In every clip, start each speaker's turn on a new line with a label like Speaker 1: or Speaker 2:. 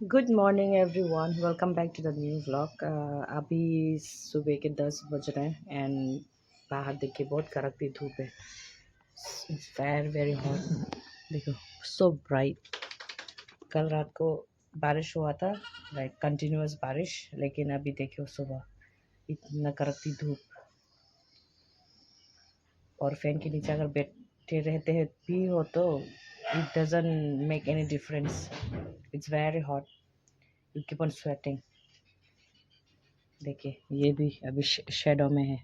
Speaker 1: Good morning everyone, welcome back to the new vlog. अभी सुबह के 10 बज रहे हैं एंड बाहर देखिए बहुत कड़कती धूप है। It's very very hot. देखो, सो ब्राइट। कल रात को बारिश हुआ था, लाइक कंटिन्यूअस बारिश, लेकिन अभी देखो सुबह इतना कड़कती धूप। और फैन के नीचे अगर बैठे रहते हैं भी हो तो it doesn't make any difference. It's very hot, you keep on sweating. देखिए ये भी अभी शेडो में है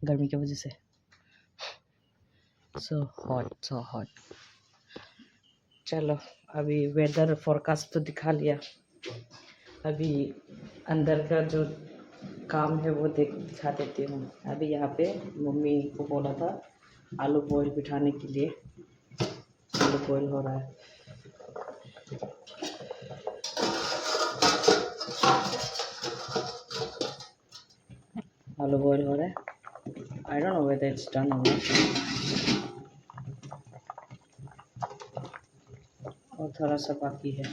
Speaker 1: गर्मी की वजह से। So hot, so hot. चलो, अभी वेदर फोरकास्ट तो दिखा लिया। अभी अंदर का जो काम है वो दिखा देती हूँ। अभी यहाँ पे मम्मी को बोला था आलू बॉईल बिठाने के लिए। आलू बॉईल हो रहा है। आलू बॉईल हो रहा है। I don't know whether it's done और नॉट, और थोड़ा सा बाकी है।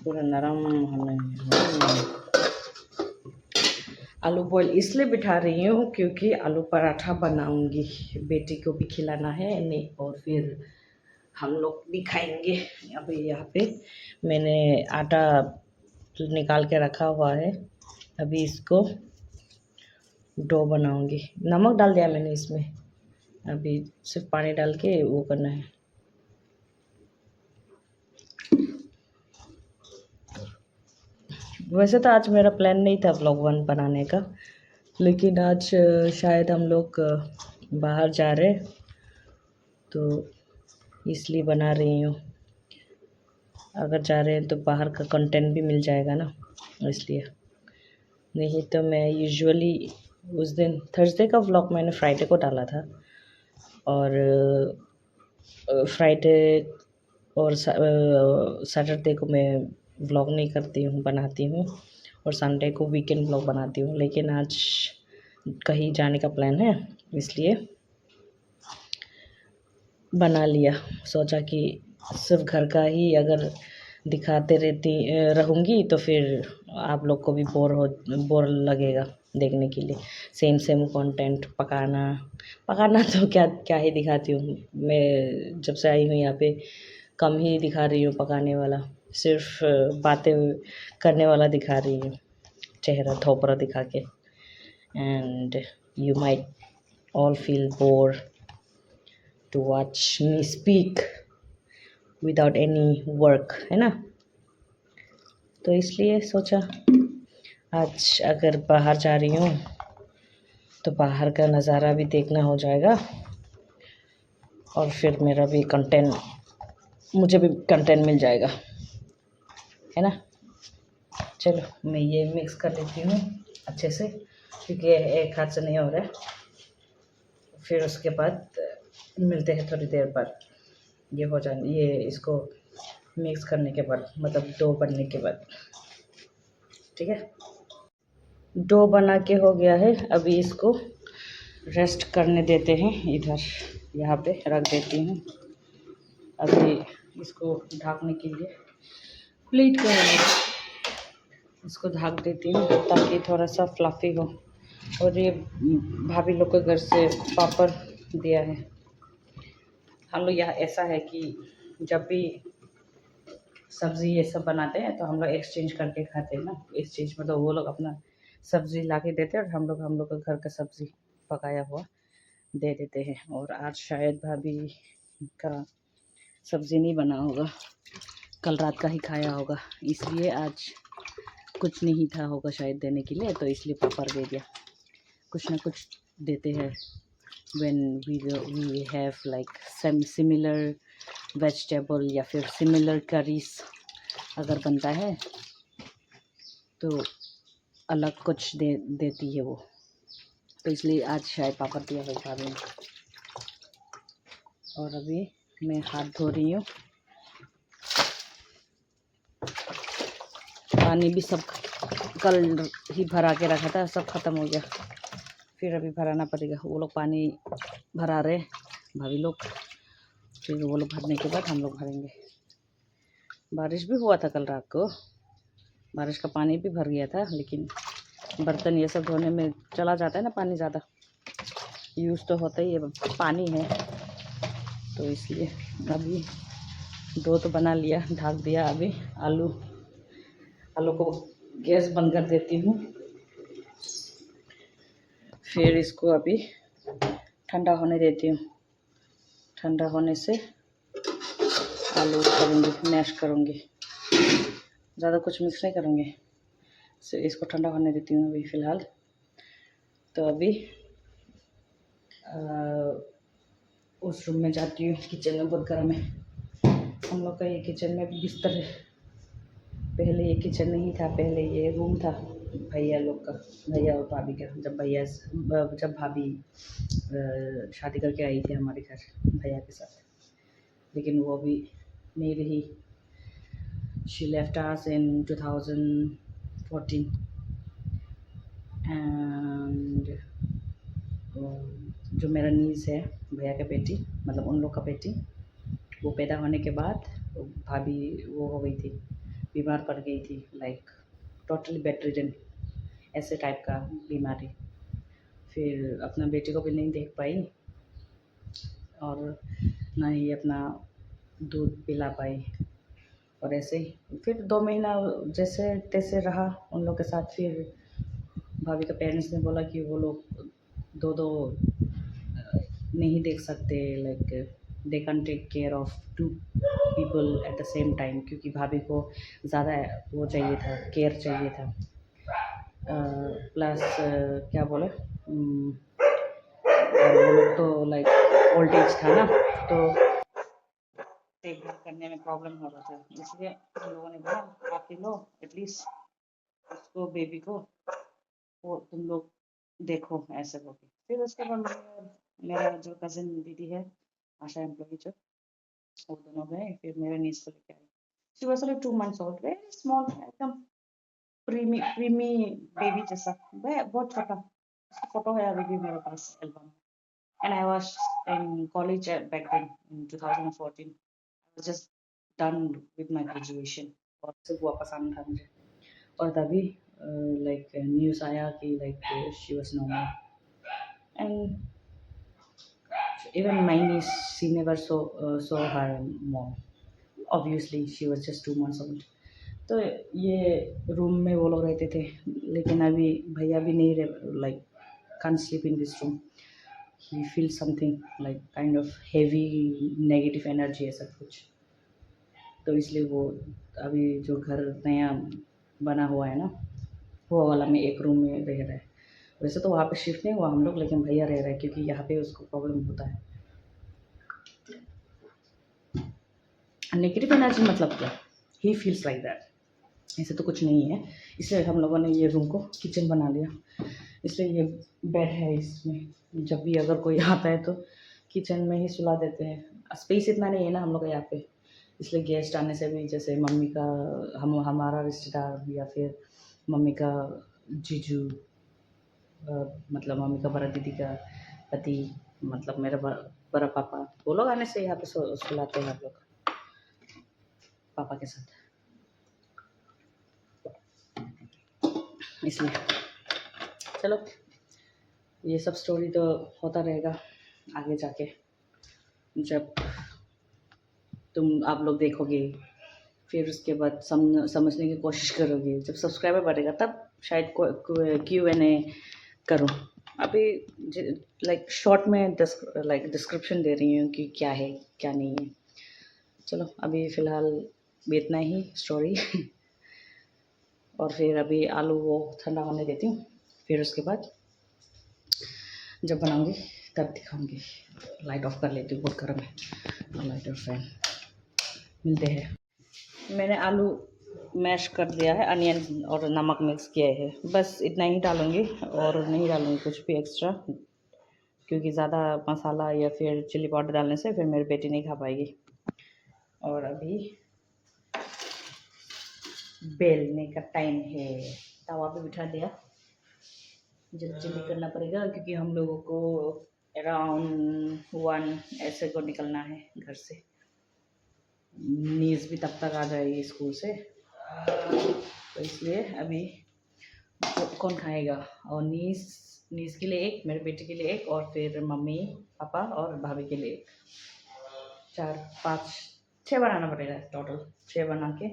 Speaker 1: पूरा नरम होने। आलू बॉईल इसलिए बिठा रही हूँ क्योंकि आलू पराठा बनाऊंगी। बेटी को भी खिलाना है नहीं, और फिर हम लोग भी खाएंगे। अभी यहाँ पे मैंने आटा निकाल के रखा हुआ है। अभी इसको डो बनाऊंगी। नमक डाल दिया मैंने इसमें, अभी सिर्फ पानी डाल के वो करना है। वैसे तो आज मेरा प्लान नहीं था व्लॉग 1 बनाने का, लेकिन आज शायद हम लोग बाहर जा रहे, तो इसलिए बना रही हूँ। अगर जा रहे हैं तो बाहर का कंटेंट भी मिल जाएगा ना, इसलिए। नहीं तो मैं यूजुअली उस दिन थर्सडे का व्लॉग मैंने फ्राइडे को डाला था, और फ्राइडे और सैटरडे को मैं व्लॉग नहीं करती हूँ, बनाती हूँ, और संडे को वीकेंड व्लॉग बनाती हूँ। लेकिन आज कहीं जाने का प्लान है, इसलिए बना लिया। सोचा कि सिर्फ घर का ही अगर दिखाते रहूँगी तो फिर आप लोग को भी बोर लगेगा देखने के लिए। सेम सेम कंटेंट पकाना पकाना तो क्या क्या ही दिखाती हूँ मैं। जब से आई हूँ यहाँ पे कम ही दिखा रही हूँ पकाने वाला, सिर्फ बातें करने वाला दिखा रही हूँ, चेहरा थोपरा दिखा के। And you might all feel bore to watch me speak without any work, है ना। तो इसलिए सोचा आज अगर बाहर जा रही हूँ तो बाहर का नज़ारा भी देखना हो जाएगा, और फिर मेरा भी कंटेंट, मुझे भी कंटेंट मिल जाएगा, है ना। चलो मैं ये मिक्स कर लेती हूँ अच्छे से, क्योंकि एक हाथ से नहीं हो रहा है। फिर उसके बाद मिलते हैं थोड़ी देर बाद। ये हो जाए, ये इसको मिक्स करने के बाद, मतलब डो बनने के बाद, ठीक है। डो बना के हो गया है। अभी इसको रेस्ट करने देते हैं, इधर यहाँ पे रख देती हूँ। अभी इसको ढकने के लिए प्लेट को इसको ढक देती हूँ ताकि थोड़ा सा फ्लफ़ी हो। और ये भाभी लोग के घर से पापड़ दिया है। हम लोग यहाँ ऐसा है कि जब भी सब्ज़ी ये सब बनाते हैं तो हम लोग एक्सचेंज करके खाते हैं ना। एक्सचेंज मतलब वो लोग अपना सब्ज़ी ला के देते हैं और हम लोग का घर का सब्ज़ी पकाया हुआ दे देते हैं। और आज शायद भाभी का सब्ज़ी नहीं बना होगा, कल रात का ही खाया होगा, इसलिए आज कुछ नहीं था होगा शायद देने के लिए, तो इसलिए पापड़ दे दिया। कुछ ना कुछ देते हैं when we have like some similar vegetable या फिर similar curries अगर बनता है तो अलग कुछ देती है वो, तो इसलिए आज शायद पापड़ दिया है भाभी ने। और अभी मैं हाथ धो रही हूँ। पानी भी सब कल ही भरा के रखा था, सब ख़त्म हो गया, फिर अभी भराना पड़ेगा। वो लोग पानी भरा रहे भाभी लोग, फिर वो लोग भरने के बाद हम लोग भरेंगे। बारिश भी हुआ था कल रात को, बारिश का पानी भी भर गया था, लेकिन बर्तन ये सब धोने में चला जाता है ना पानी, ज़्यादा यूज़ तो होता ही है, पानी है तो इसलिए। अभी डो तो बना लिया, ढक दिया। अभी आलू को गैस बंद कर देती हूँ, फिर इसको अभी ठंडा होने देती हूँ। ठंडा होने से आलू करूँगी, मैश करूँगी, ज़्यादा कुछ मिक्स नहीं करूँगी। इसको ठंडा होने देती हूँ अभी फ़िलहाल। तो अभी उस रूम में जाती हूँ, किचन में बहुत गर्म है। हम लोग का ये किचन में बिस्तर है, पहले ये किचन नहीं था, पहले ये रूम था भैया लोग का, भैया और भाभी का। जब भाभी शादी करके आई थी हमारे घर भैया के साथ, लेकिन वो अभी नहीं रही। She left us in 2014 and जो मेरा नीस है, भैया का बेटी, मतलब उन लोग का बेटी, वो पैदा होने के बाद भाभी वो हो गई थी, बीमार पड़ गई थी, लाइक टोटली बेड रिडन, ऐसे टाइप का बीमारी। फिर अपना बेटे को भी नहीं देख पाई और ना ही अपना दूध पिला पाई, और ऐसे ही फिर 2 महीना जैसे तैसे रहा उन लोग के साथ। फिर भाभी का पेरेंट्स ने बोला कि वो लोग दो नहीं देख सकते, like they can take care of 2 people at the same time, क्योंकि भाभी को ज़्यादा वो चाहिए था, केयर चाहिए था। प्लस क्या बोले, और वो लोग तो लाइक ओल्ड एज था ना, तो देखभाल करने में प्रॉब्लम हो रहा था, इसलिए हम लोगों ने बोला आप ही लो एटलीस्ट उसको, बेबी को, वो तुम लोग देखो ऐसे करके। फिर उसके बाद मेरा जो कज़न दीदी है, आशा एम्प्लॉई जो, वो दोनों गए, फिर मेरे नीस को लेके आई। She was like 2 months old, very small, एकदम प्रीमी प्रीमी बेबी जैसा, बहुत छोटा। उसका फोटो है अभी भी मेरे पास एल्बम में। And I was in college back then in 2014। I was just done with my graduation, और से वापस आना था मुझे, और तभी लाइक न्यूज़ आया कि like she was normal. And even my niece, she never saw her mom. Obviously she was just 2 months old. तो ये रूम में वो लोग रहते थे, लेकिन अभी भैया भी नहीं रहे, like can't sleep in this room. He feels something like kind of heavy negative energy ऐसा कुछ, तो इसलिए वो अभी जो घर नया बना हुआ है ना, वो वाला में एक रूम में रह रहा है। वैसे तो वहाँ पे शिफ्ट नहीं हुआ हम लोग, लेकिन भैया रह रहा है क्योंकि यहाँ पे उसको प्रॉब्लम होता है। नेगेटिव एनर्जी मतलब क्या, ही फील्स लाइक दैट, ऐसे तो कुछ नहीं है। इसलिए हम लोगों ने ये रूम को किचन बना लिया, इसलिए ये बेड है, इसमें जब भी अगर कोई आता है तो किचन में ही सुला देते हैं। स्पेस इतना नहीं है ना हम लोग का यहाँ पे, इसलिए गेस्ट आने से भी, जैसे मम्मी का, हमारा रिश्तेदार, या फिर मम्मी का जीजू, मतलब मम्मी का बड़ा दीदी का पति, मतलब मेरा बड़ा पापा, वो लोग आने से यहाँ पे सुलाते हैं हम लोग पापा के साथ, इसलिए। चलो, ये सब स्टोरी तो होता रहेगा आगे जाके, जब आप लोग देखोगे, फिर उसके बाद समझने की कोशिश करोगे, जब सब्सक्राइबर बढ़ेगा तब शायद Q&A करूँ। अभी लाइक शॉर्ट में लाइक डिस्क्रिप्शन दे रही हूँ कि क्या है क्या नहीं है। चलो, अभी फ़िलहाल इतना ही स्टोरी और फिर अभी आलू वो ठंडा होने देती हूँ, फिर उसके बाद जब बनाऊँगी तब दिखाऊँगी। लाइट ऑफ कर लेती हूँ, बहुत गर्म है। लाइट और फैन, मिलते हैं। मैंने आलू मैश कर दिया है, अनियन और नमक मिक्स किया है, बस इतना ही डालूँगी और नहीं डालूँगी कुछ भी एक्स्ट्रा, क्योंकि ज़्यादा मसाला या फिर चिली पाउडर डालने से फिर मेरी बेटी नहीं खा पाएगी। और अभी बेलने का टाइम है, तवा पे बिठा दिया, जल्दी जल्दी करना पड़ेगा क्योंकि हम लोगों को अराउंड 1 ऐसे को निकलना है घर से। नीस भी तब तक आ जाएगी स्कूल से, तो इसलिए अभी कौन खाएगा। और नीस के लिए एक, मेरे बेटे के लिए एक, और फिर मम्मी पापा और भाभी के लिए एक। 4 5 6 बनाना पड़ेगा, टोटल 6 बना के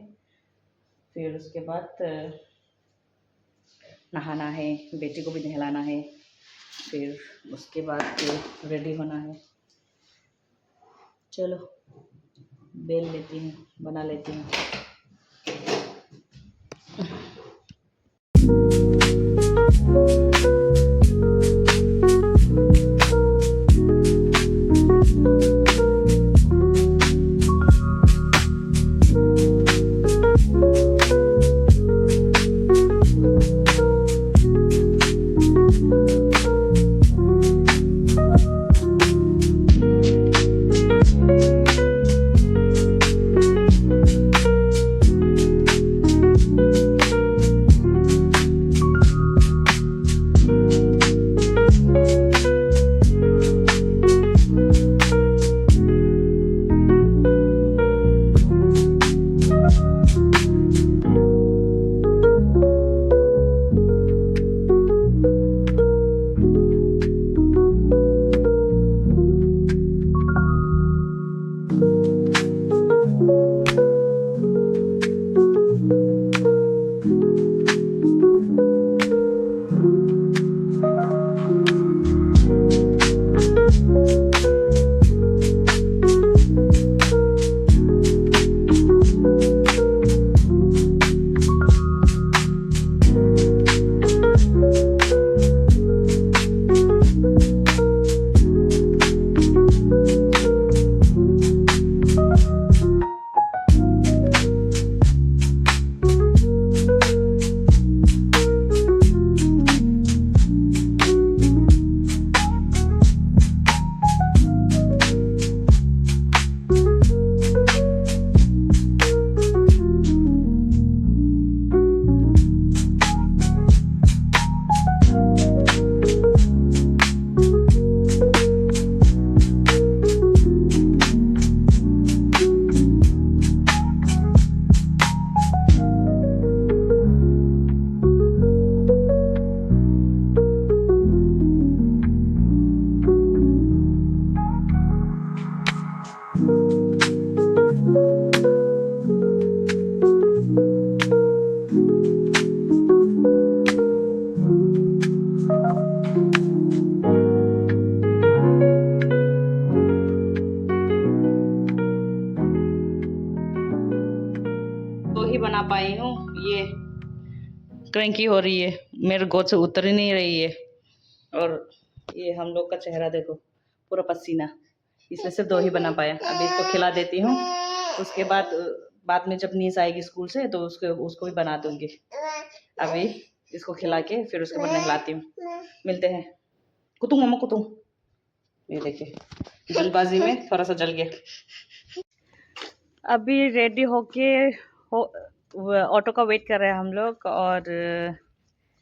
Speaker 1: फिर उसके बाद नहाना है, बेटी को भी नहलाना है, फिर उसके बाद फिर रेडी होना है। चलो बेल लेती हूँ, बना लेती हूँ। बना पाई हूँ, ये क्रैंकी हो रही है, मेरे गोद से उतर ही नहीं रही है। और ये हम लोग का चेहरा देखो, पूरा पसीना, इसलिए सिर्फ 2 ही बना पाया। अभी इसको खिला देती हूँ, उसके बाद में जब नीस आएगी स्कूल से तो उसको भी बना दूंगी। अभी इसको खिला के फिर उसके बाद नहलाती हूँ। मिलते हैं। कुतुम मम्मा कुतुम, ये देखिए जल्दबाजी में थोड़ा सा जल गया। अभी रेडी होके ऑटो का वेट कर रहे हैं हम लोग, और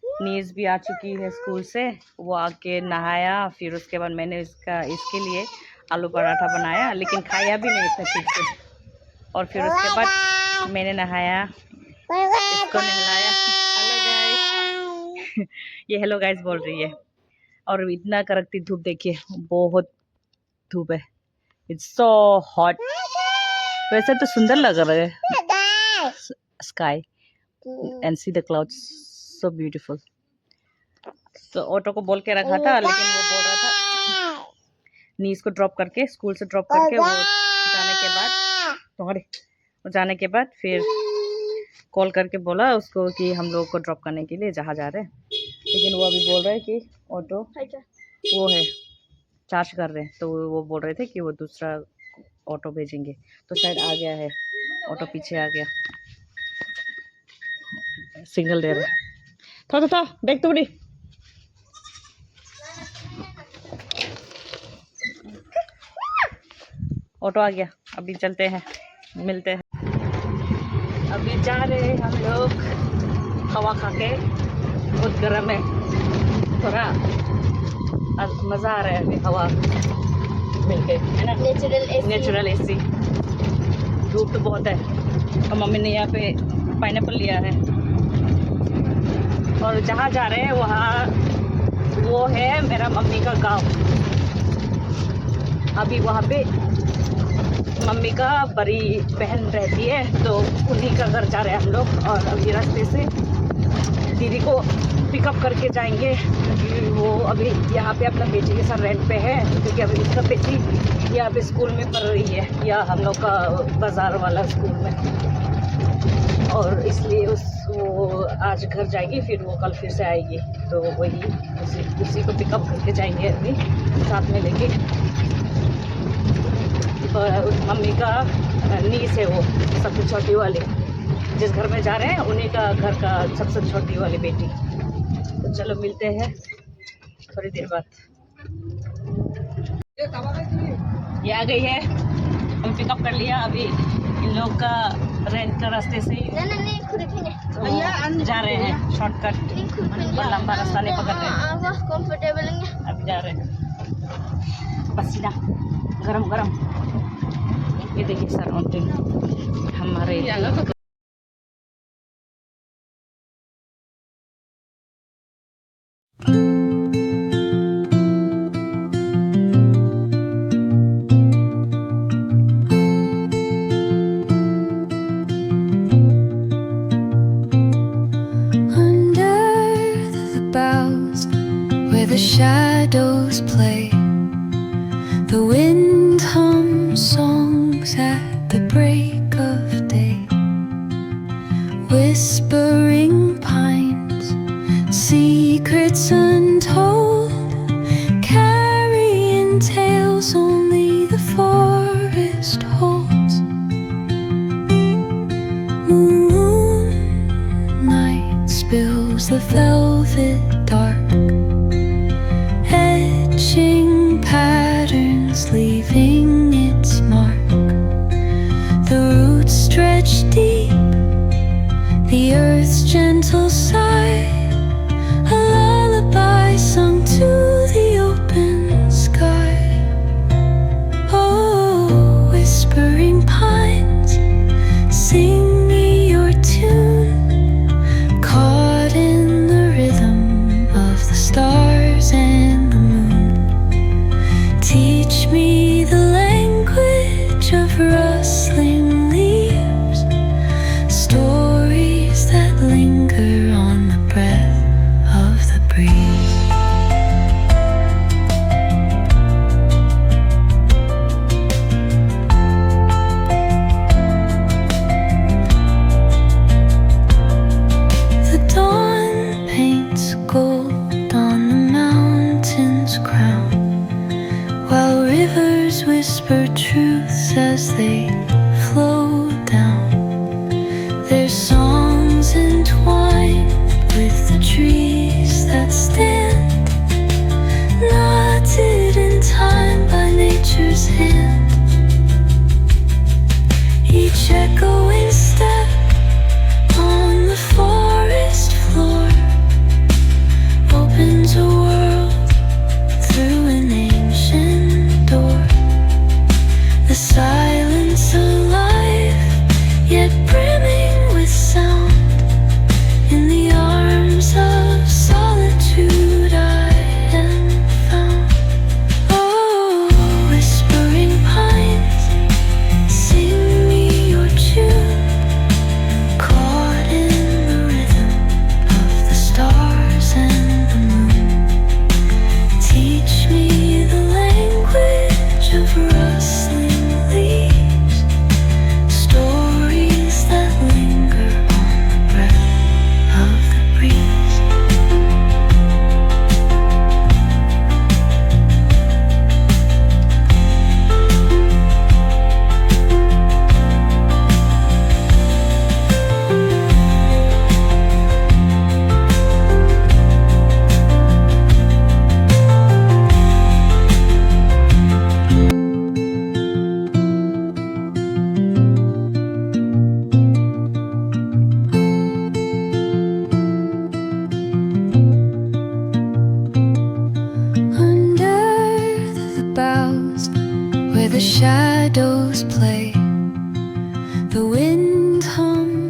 Speaker 1: नीस भी आ चुकी है स्कूल से। वो आके नहाया, फिर उसके बाद मैंने इसके लिए आलू पराठा बनाया, लेकिन खाया भी नहीं इसने ठीक से। और फिर उसके बाद मैंने नहाया, इसको नहलाया। हेलो गाइस ये हेलो गाइस बोल रही है। और इतना कड़कती धूप देखिए, बहुत धूप है, इट्स सो हॉट। वैसे तो सुंदर लग रहा है sky and see the clouds, so beautiful. तो ऑटो को बोल के रखा था, लेकिन वो बोल रहा था नीस को ड्रॉप करके, स्कूल से ड्रॉप करके वो जाने के बाद फिर कॉल करके बोला उसको कि हम लोग को ड्रॉप करने के लिए जहाँ जा रहे हैं। लेकिन वो अभी बोल रहे हैं कि ऑटो वो है, चार्ज कर रहे हैं, तो वो बोल रहे थे कि वो दूसरा ऑटो भेजेंगे। तो शायद आ गया है ऑटो, पीछे आ गया, सिग्नल दे रहा है। था देख तो बड़ी, ऑटो आ गया। अभी चलते हैं, मिलते हैं। अभी जा रहे हैं हम लोग हवा खा के, बहुत गर्म है, थोड़ा मज़ा आ रहा है अभी हवा मिलके, है ना। नेचुरल एसी धूप तो बहुत है। और मम्मी ने यहाँ पे पाइनएप्पल लिया है और जहाँ जा रहे हैं वहाँ वो है मेरा मम्मी का गांव। अभी वहाँ पे मम्मी का बड़ी बहन रहती है तो उन्हीं का घर जा रहे हैं हम लोग। और अभी रास्ते से दीदी को पिकअप करके जाएंगे क्योंकि वो अभी यहाँ पे अपना बेटी के साथ रेंट पे है, क्योंकि अभी उसका बेटी यहाँ पे स्कूल में पढ़ रही है या हम लोग का बाज़ार वाला स्कूल में। और इसलिए वो आज घर जाएगी, फिर वो कल फिर से आएगी। तो वही उसी को पिकअप करके जाएंगे अभी साथ में लेके। और मम्मी का नीस है वो, सबसे छोटी वाली, जिस घर में जा रहे हैं उन्हीं का घर का सबसे छोटी वाली बेटी। तो चलो मिलते हैं थोड़ी देर बाद। ये आ गई है, हम पिकअप कर लिया। अभी इन लोग का रेंट का रास्ते से जा रहे हैं शॉर्टकट, और लंबा रास्ता नहीं पकड़ रहे हैं। अभी जा रहे हैं पसीना गरम गरम। ये देखिए सराउंडिंग हमारे
Speaker 2: the shadows play, the wind hums songs at the break of day, whispering pines, secrets untold, carrying tales only the forest holds. Moonlight spills the velvet dark, patterns leaving its mark. The roots stretch deep, the earth's gentle sigh, a lullaby sung to the open sky. Oh, whispering pines, sing me your tune, caught in the rhythm of the stars and the moon. Teach me the language of rustling leaves, stories that linger on the breath of the breeze.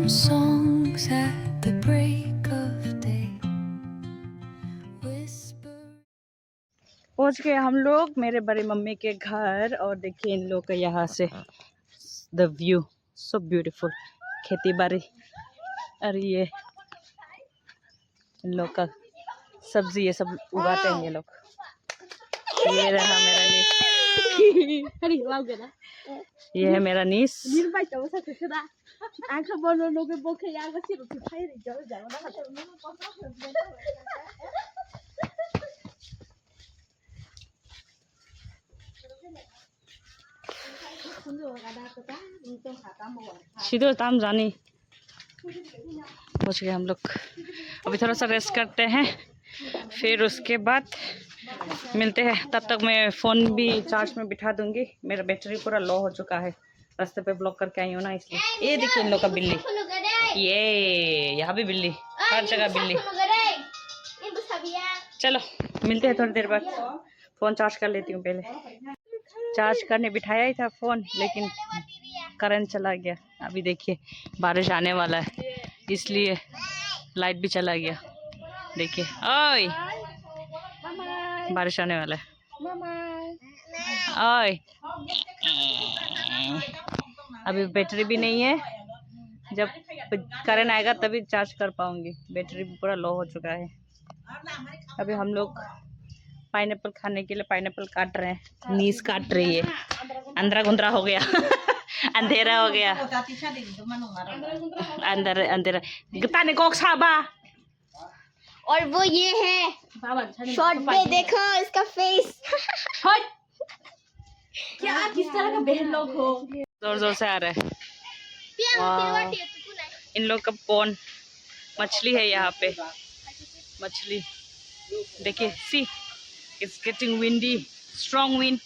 Speaker 2: songs at the break of day. Whisper.
Speaker 1: पहुंच गए हम लोग मेरे बड़ी mummy के घर और देखिए इन लोग का यहाँ से द व्यू सो ब्यूटीफुल खेती बाड़ी और ये इन लोग का सब्जी ये सब उगाते हैं ये लोग। ये रहा मेरा नीस ये है मेरा नीस। सीधे ताम जानी पहुंच गए हम लोग। अभी थोड़ा सा रेस्ट करते हैं फिर उसके बाद मिलते हैं। तब तक मैं फ़ोन भी चार्ज में बिठा दूंगी। मेरा बैटरी पूरा लो हो चुका है। रास्ते पे ब्लॉक करके आई हूँ ना इसलिए। ये देखिए इन लोग का बिल्ली। ये यहाँ भी बिल्ली हर जगह बिल्ली। चलो मिलते हैं थोड़ी देर बाद। फ़ोन चार्ज कर लेती हूँ पहले। चार्ज करने बिठाया ही था फ़ोन लेकिन करंट चला गया। अभी देखिए बारिश आने वाला है इसलिए लाइट भी चला गया। देखिए ओए बारिश आने वाला है। ओए अभी बैटरी भी नहीं है। जब करंट आएगा तभी चार्ज कर पाऊंगी। बैटरी भी पूरा लो हो चुका है। अभी हम लोग पाइनएप्पल खाने के लिए पाइनएप्पल काट रहे हैं। नीस काट रही है। अंदरा गुंदरा हो गया अंधेरा हो गया। अंदर अंधेरा गताने कोक साबा।
Speaker 3: और वो ये है शॉर्ट पे देखो इसका फेस।
Speaker 1: क्या किस तरह का बहन लोग हो। जोर जोर से आ रहा है। वाह। इन लोग का पौन मछली है यहाँ पे। मछली देखिए see it's getting windy strong wind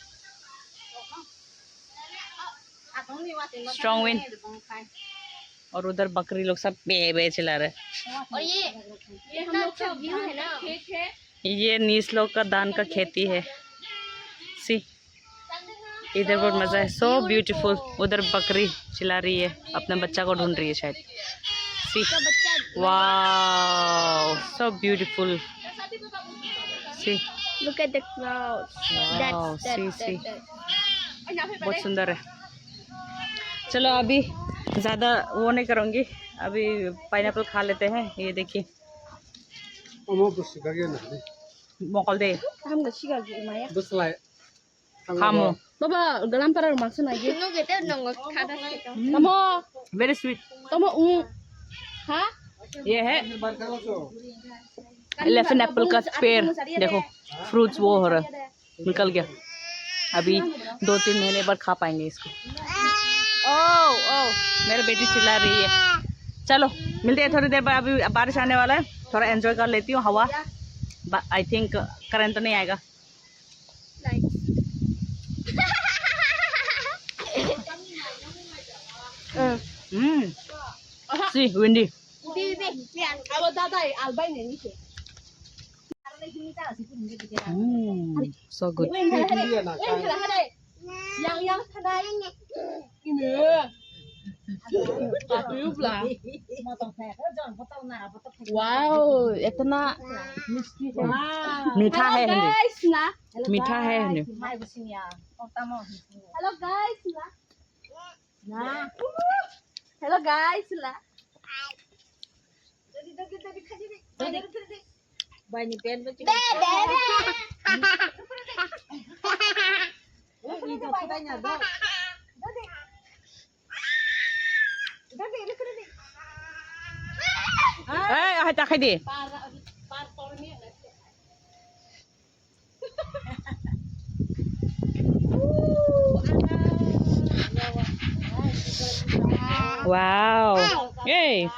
Speaker 1: strong wind. और उधर बकरी लोग सब बे बे चिल्ला रहे हैं।
Speaker 3: और ये इतना अच्छा व्यू है ना।
Speaker 1: ये नीस लोग का धान का खेती है। सी इधर बहुत मजा है। So beautiful. उधर बकरी चिल्ला रही है अपने बच्चा को ढूंढ रही है शायद। See wow so beautiful. See
Speaker 3: Look at the clouds.
Speaker 1: Wow see see बहुत सुंदर है। चलो अभी ज़्यादा वो नहीं करूँगी। अभी पाइनएप्पल खा लेते हैं। ये देखिए मोकल दे खामो
Speaker 3: Baba, dalam para rumah sana aja. Nunggu kita nunggu kada kita.
Speaker 1: Tamo very sweet.
Speaker 3: Tama हाँ?
Speaker 1: ये है एलिफेंट एप्पल का पेड़। देखो फ्रूट्स वो हो रहा है निकल गया। अभी 2-3 महीने बाद खा पाएंगे इसको। ओ मेरी बेटी चिल्ला रही है। चलो मिलते हैं थोड़ी देर बाद। अभी बारिश आने वाला है थोड़ा एंजॉय कर लेती हूँ हवा। आई थिंक करंट तो नहीं आएगा। सी विंडी so good।
Speaker 3: Wow, इतना
Speaker 1: मीठा है हिंदी। मीठा है Hindi.
Speaker 3: Hello guys Hello guys
Speaker 1: hai ta khai đi। Wow. Yay.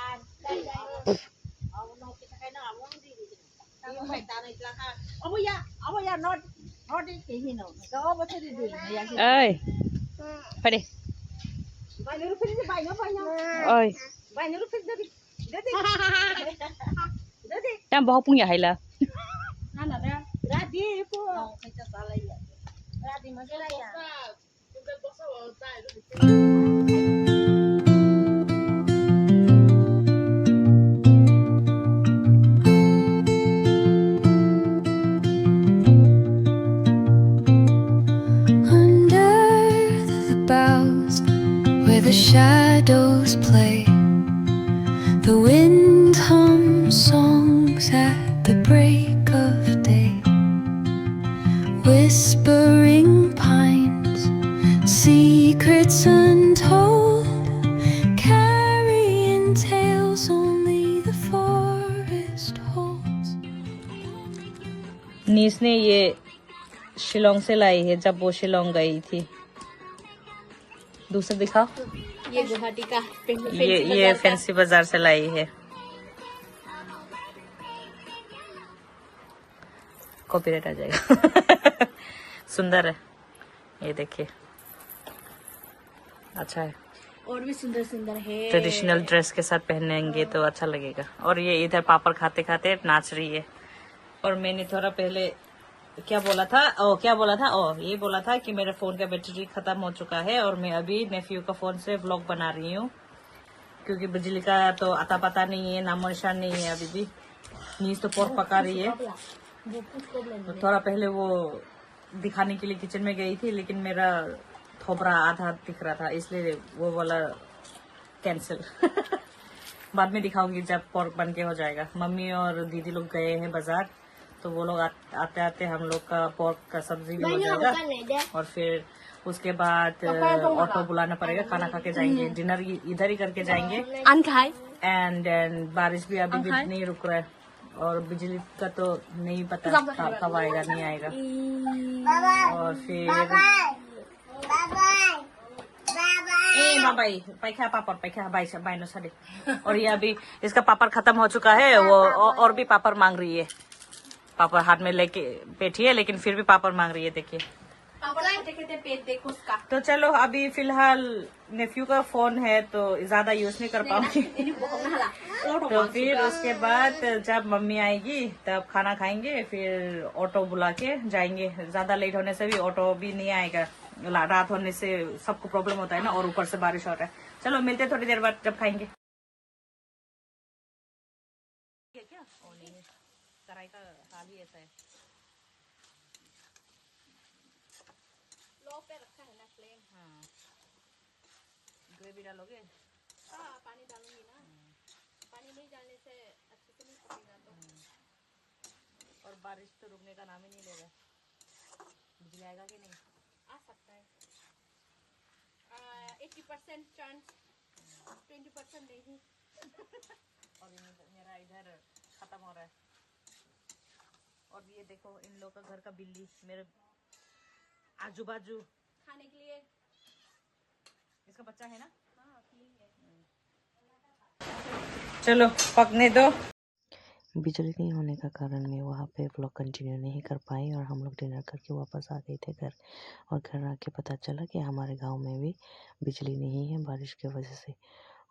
Speaker 1: Ơi. Phải đi. Ơi. Đang bao punya hay là?
Speaker 2: shadows play. The wind hums songs at the break of day. Whispering pines, secrets untold, carrying tales only the forest holds.
Speaker 1: नीस ने ये शिलोंग से लाई है जब वो शिलोंग गई थी। दूसरा दिखाओ।
Speaker 3: ये गुवाहाटी का
Speaker 1: ये फैंसी बाजार से लाई है। कॉपीराइट आ जाएगा। सुंदर है, ये देखिए, अच्छा है।
Speaker 3: और भी सुंदर सुंदर है।
Speaker 1: ट्रेडिशनल ड्रेस के साथ पहनेंगे तो अच्छा लगेगा। और ये इधर पापड़ खाते खाते नाच रही है। और मैंने थोड़ा पहले क्या बोला था, ये बोला था कि मेरे फोन का बैटरी खत्म हो चुका है और मैं अभी नेफ्यू का फोन से व्लॉग बना रही हूँ, क्योंकि बिजली का तो अता पता नहीं है, नामो निशान नहीं है अभी भी। नीस तो पोर्क पका रही है। तो थोड़ा पहले वो दिखाने के लिए किचन में गई थी, लेकिन मेरा थोबरा आधा दिख रहा था, इसलिए वो वाला कैंसिल। बाद में दिखाऊंगी जब पोर्क बन के हो जाएगा। मम्मी और दीदी लोग गए हैं बाजार, तो वो लोग आते आते हम लोग का पोर्क का सब्जी भी हो जाएगा। और फिर उसके बाद ऑटो बुलाना पड़ेगा, खाना खा के जाएंगे। डिनर इधर ही करके जाएंगे। एंड देन बारिश भी अभी भी नहीं रुक रहा है, और बिजली का तो नहीं पता कब आएगा नहीं आएगा। और फिर बाबाई पैखा पापड़ पैखा बाई नो साढ़े। और ये अभी इसका पापड़ खत्म हो चुका है, वो और भी पापड़ मांग रही है। पापड़ हाथ में लेके बैठी है, लेकिन फिर भी पापड़ मांग रही है। देखिए
Speaker 3: पेट देखो उसका।
Speaker 1: तो चलो, अभी फिलहाल नेफ्यू का फोन है तो ज्यादा यूज नहीं कर पाऊंगी। तो फिर उसके बाद जब मम्मी आएगी तब खाना खाएंगे, फिर ऑटो बुला के जाएंगे। ज्यादा लेट होने से भी ऑटो भी नहीं आएगा, रात होने से सबको प्रॉब्लम होता है ना, और ऊपर से बारिश हो रहा है। चलो मिलते थोड़ी देर बाद जब खाएंगे। क्या कढ़ाई का हाल ही ऐसा है।
Speaker 3: लो पे रखा है ना फ्लेम।
Speaker 1: हाँ, ग्रेवी डालोगे?
Speaker 3: हाँ, पानी डालूंगी ना। पानी नहीं डालने से अच्छे से नहीं पकेगा। तो
Speaker 1: और बारिश तो रुकने का नाम ही नहीं ले रहा। बिजली आएगा कि नहीं?
Speaker 3: आ सकता है। 80% चांस, 20% नहीं।
Speaker 1: और मेरा इधर खत्म हो रहा है। और ये देखो, इन लोग का घर का बिल्ली मेरे आजू बाजू
Speaker 3: खाने के लिए।
Speaker 1: इसका बच्चा है ना?
Speaker 3: हाँ, क्लीन है।
Speaker 1: चलो पकने दो। बिजली नहीं होने का कारण मैं वहाँ पे व्लॉग कंटिन्यू नहीं कर पाई, और हम लोग डिनर करके वापस आ गए थे घर। और घर आके पता चला कि हमारे गांव में भी बिजली नहीं है बारिश की वजह से।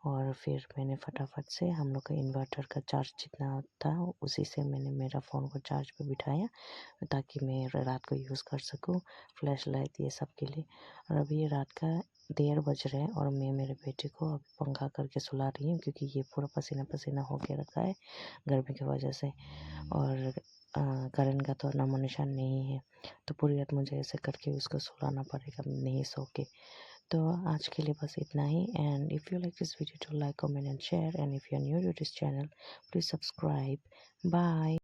Speaker 1: और फिर मैंने फटाफट से हम लोग का इन्वर्टर का चार्ज जितना था उसी से मैंने मेरा फ़ोन को चार्ज पे बिठाया, ताकि मैं रात को यूज़ कर सकूं, फ्लैश लाइट ये सब के लिए। और अभी ये रात का 1:30 बज रहे हैं, और मैं मेरे बेटे को अभी पंखा करके सुला रही हूँ, क्योंकि ये पूरा पसीना पसीना होके रखा है गर्मी की वजह से। और करंट का तो नामो निशान नहीं है, तो पूरी रात मुझे ऐसे करके उसको सुलाना पड़ेगा नहीं सो के। तो आज के लिए बस इतना ही। And if you like this video to like comment and share, and if you are new to this channel please subscribe. Bye.